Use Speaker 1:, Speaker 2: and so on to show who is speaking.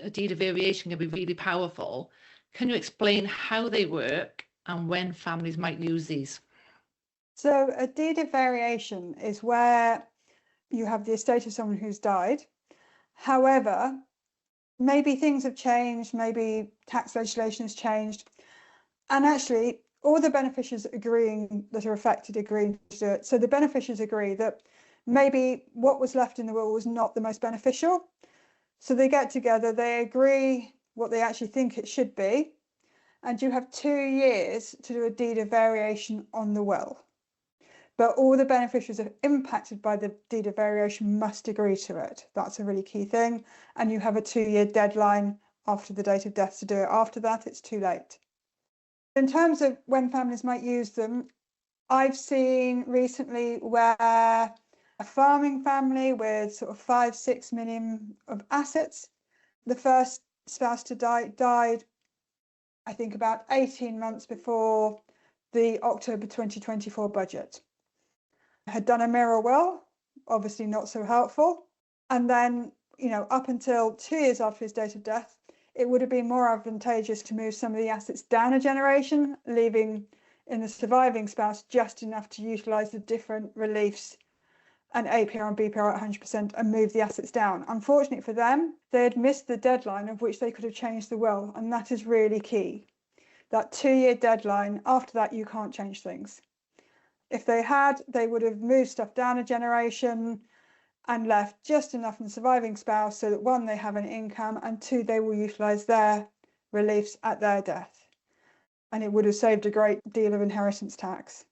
Speaker 1: a deed of variation can be really powerful. Can you explain how they work and when families might use these?
Speaker 2: So a deed of variation is where you have the estate of someone who's died. However, maybe things have changed, maybe tax legislation has changed, and actually all the beneficiaries agreeing that are affected agreeing to do it. So the beneficiaries agree that maybe what was left in the will was not the most beneficial. So they get together, they agree what they actually think it should be, and you have 2 years to do a deed of variation on the will. But all the beneficiaries are impacted by the deed of variation must agree to it. That's a really key thing. And you have a 2-year deadline after the date of death to do it. After that, it's too late. In terms of when families might use them, I've seen recently where a farming family with sort of 5-6 million of assets, the first spouse to died, I think about 18 months before the October 2024 budget. Had done a mirror will, obviously not so helpful. And then, up until 2 years after his date of death, it would have been more advantageous to move some of the assets down a generation, leaving in the surviving spouse just enough to utilise the different reliefs and APR and BPR at 100% and move the assets down. Unfortunately for them, they had missed the deadline of which they could have changed the will, and that is really key. That 2-year deadline, after that you can't change things. If they had, they would have moved stuff down a generation and left just enough in the surviving spouse so that 1, they have an income, and 2, they will utilise their reliefs at their death. And it would have saved a great deal of inheritance tax.